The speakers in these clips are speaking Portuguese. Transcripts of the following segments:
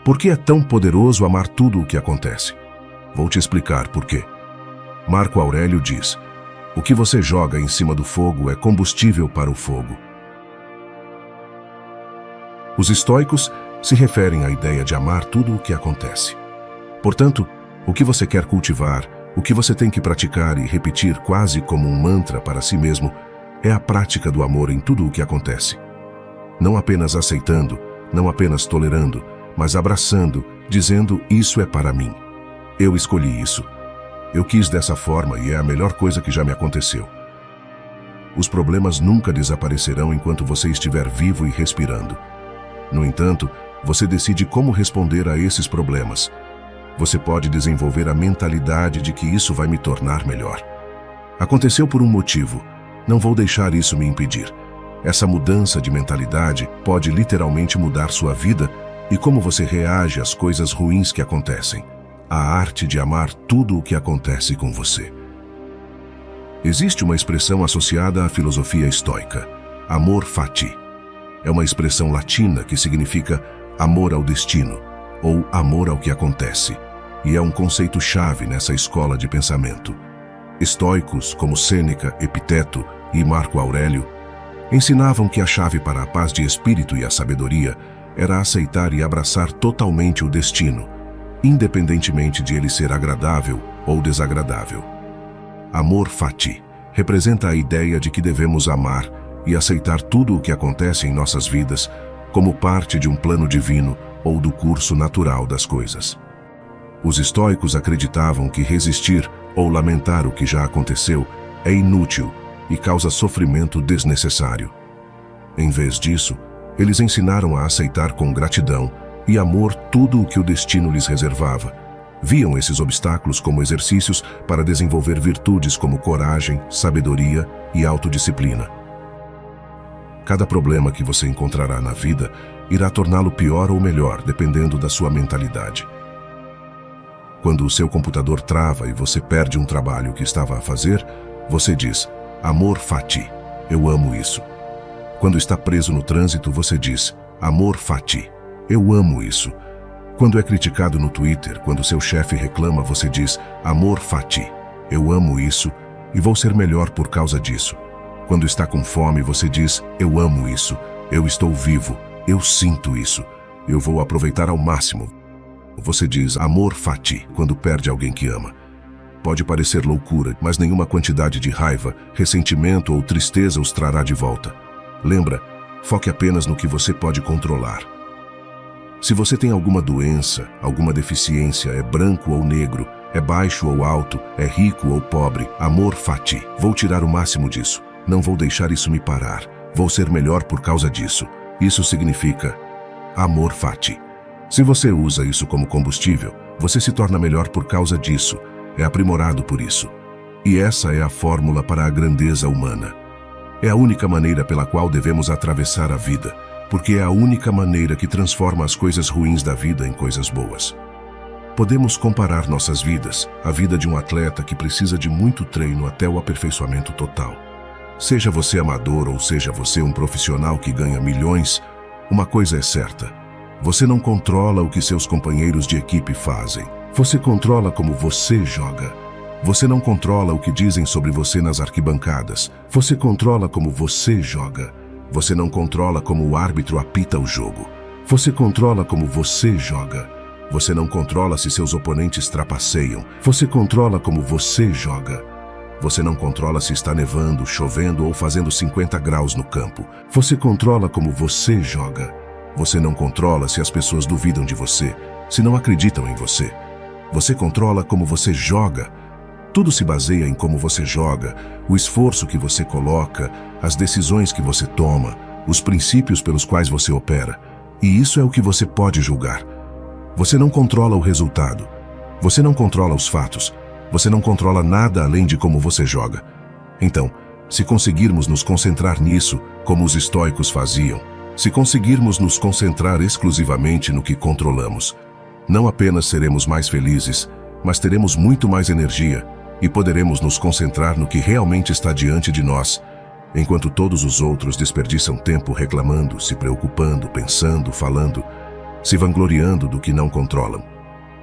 Por que é tão poderoso amar tudo o que acontece? Vou te explicar por quê. Marco Aurélio diz: o que você joga em cima do fogo é combustível para o fogo. Os estoicos se referem à ideia de amar tudo o que acontece. Portanto, o que você quer cultivar, o que você tem que praticar e repetir quase como um mantra para si mesmo, é a prática do amor em tudo o que acontece. Não apenas aceitando, não apenas tolerando, mas abraçando, dizendo: isso é para mim. Eu escolhi isso. Eu quis dessa forma e é a melhor coisa que já me aconteceu. Os problemas nunca desaparecerão enquanto você estiver vivo e respirando. No entanto, você decide como responder a esses problemas. Você pode desenvolver a mentalidade de que isso vai me tornar melhor. Aconteceu por um motivo. Não vou deixar isso me impedir. Essa mudança de mentalidade pode literalmente mudar sua vida e como você reage às coisas ruins que acontecem. A arte de amar tudo o que acontece com você. Existe uma expressão associada à filosofia estoica: amor fati. É uma expressão latina que significa amor ao destino, ou amor ao que acontece, e é um conceito-chave nessa escola de pensamento. Estoicos como Sêneca, Epiteto e Marco Aurélio ensinavam que a chave para a paz de espírito e a sabedoria era aceitar e abraçar totalmente o destino, independentemente de ele ser agradável ou desagradável. Amor fati representa a ideia de que devemos amar e aceitar tudo o que acontece em nossas vidas como parte de um plano divino ou do curso natural das coisas. Os estoicos acreditavam que resistir ou lamentar o que já aconteceu é inútil e causa sofrimento desnecessário. Em vez disso, eles ensinaram a aceitar com gratidão e amor tudo o que o destino lhes reservava. Viam esses obstáculos como exercícios para desenvolver virtudes como coragem, sabedoria e autodisciplina. Cada problema que você encontrará na vida irá torná-lo pior ou melhor, dependendo da sua mentalidade. Quando o seu computador trava e você perde um trabalho que estava a fazer, você diz: amor fati, eu amo isso. Quando está preso no trânsito, você diz: amor fati, eu amo isso. Quando é criticado no Twitter, quando seu chefe reclama, você diz: amor fati, eu amo isso e vou ser melhor por causa disso. Quando está com fome, você diz: eu amo isso, eu estou vivo, eu sinto isso, eu vou aproveitar ao máximo. Você diz amor fati quando perde alguém que ama. Pode parecer loucura, mas nenhuma quantidade de raiva, ressentimento ou tristeza os trará de volta. Lembra, foque apenas no que você pode controlar. Se você tem alguma doença, alguma deficiência, é branco ou negro, é baixo ou alto, é rico ou pobre, amor fati, vou tirar o máximo disso. Não vou deixar isso me parar. Vou ser melhor por causa disso. Isso significa amor fati. Se você usa isso como combustível, você se torna melhor por causa disso. É aprimorado por isso. E essa é a fórmula para a grandeza humana. É a única maneira pela qual devemos atravessar a vida, porque é a única maneira que transforma as coisas ruins da vida em coisas boas. Podemos comparar nossas vidas, a vida de um atleta que precisa de muito treino até o aperfeiçoamento total. Seja você amador ou seja você um profissional que ganha milhões, uma coisa é certa: você não controla o que seus companheiros de equipe fazem. Você controla como você joga. Você não controla o que dizem sobre você nas arquibancadas. Você controla como você joga. Você não controla como o árbitro apita o jogo. Você controla como você joga. Você não controla se seus oponentes trapaceiam. Você controla como você joga. Você não controla se está nevando, chovendo ou fazendo 50 graus no campo. Você controla como você joga. Você não controla se as pessoas duvidam de você, se não acreditam em você. Você controla como você joga. Tudo se baseia em como você joga, o esforço que você coloca, as decisões que você toma, os princípios pelos quais você opera. E isso é o que você pode julgar. Você não controla o resultado. Você não controla os fatos. Você não controla nada além de como você joga. Então, se conseguirmos nos concentrar nisso, como os estoicos faziam, se conseguirmos nos concentrar exclusivamente no que controlamos, não apenas seremos mais felizes, mas teremos muito mais energia e poderemos nos concentrar no que realmente está diante de nós, enquanto todos os outros desperdiçam tempo reclamando, se preocupando, pensando, falando. se vangloriando do que não controlam.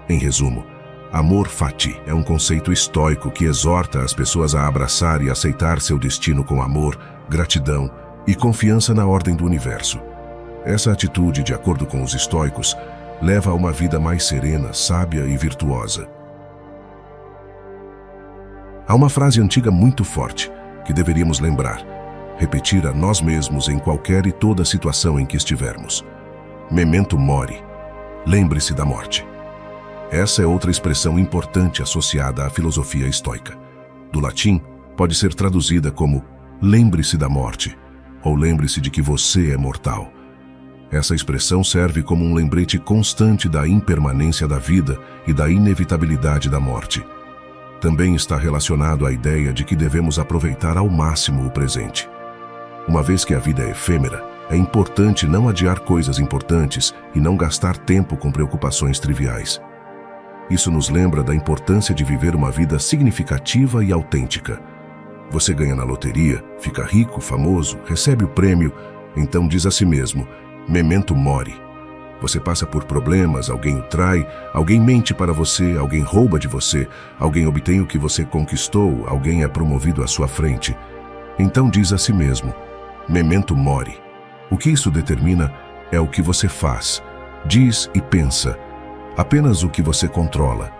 Em resumo, amor fati é um conceito estoico que exorta as pessoas a abraçar e aceitar seu destino com amor, gratidão e confiança na ordem do universo. Essa atitude, de acordo com os estoicos, leva a uma vida mais serena, sábia e virtuosa. Há uma frase antiga muito forte que deveríamos lembrar, repetir a nós mesmos em qualquer e toda situação em que estivermos. Memento mori. Lembre-se da morte. Essa é outra expressão importante associada à filosofia estoica. Do latim, pode ser traduzida como lembre-se da morte, ou lembre-se de que você é mortal. Essa expressão serve como um lembrete constante da impermanência da vida e da inevitabilidade da morte. Também está relacionado à ideia de que devemos aproveitar ao máximo o presente. Uma vez que a vida é efêmera, é importante não adiar coisas importantes e não gastar tempo com preocupações triviais. Isso nos lembra da importância de viver uma vida significativa e autêntica. Você ganha na loteria, fica rico, famoso, recebe o prêmio, então diz a si mesmo, memento mori. Você passa por problemas, alguém o trai, alguém mente para você, alguém rouba de você, alguém obtém o que você conquistou, alguém é promovido à sua frente. Então diz a si mesmo, memento mori. O que isso determina é o que você faz, diz e pensa. Apenas o que você controla.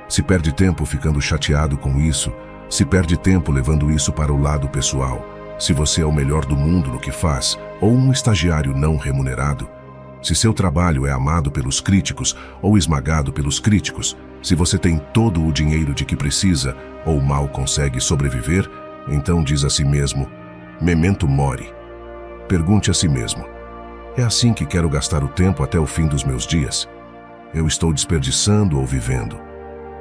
Se perde tempo ficando chateado com isso, se perde tempo levando isso para o lado pessoal, se você é o melhor do mundo no que faz, ou um estagiário não remunerado, se seu trabalho é amado pelos críticos ou esmagado pelos críticos, se você tem todo o dinheiro de que precisa ou mal consegue sobreviver, então diz a si mesmo, memento mori. Pergunte a si mesmo, é assim que quero gastar o tempo até o fim dos meus dias? Eu estou desperdiçando ou vivendo?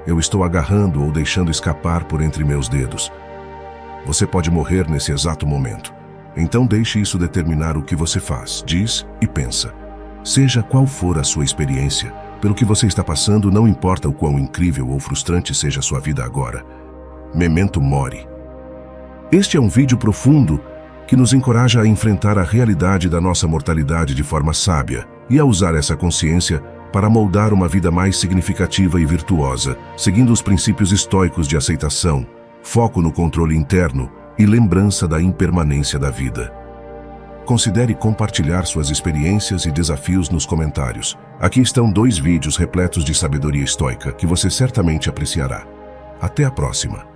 Eu estou agarrando ou deixando escapar por entre meus dedos? Você pode morrer nesse exato momento. Então deixe isso determinar o que você faz, diz e pensa. Seja qual for a sua experiência, pelo que você está passando, não importa o quão incrível ou frustrante seja a sua vida agora. Memento mori. Este é um vídeo profundo que nos encoraja a enfrentar a realidade da nossa mortalidade de forma sábia e a usar essa consciência para moldar uma vida mais significativa e virtuosa, seguindo os princípios estoicos de aceitação, foco no controle interno e lembrança da impermanência da vida. Considere compartilhar suas experiências e desafios nos comentários. Aqui estão 2 vídeos repletos de sabedoria estoica que você certamente apreciará. Até a próxima!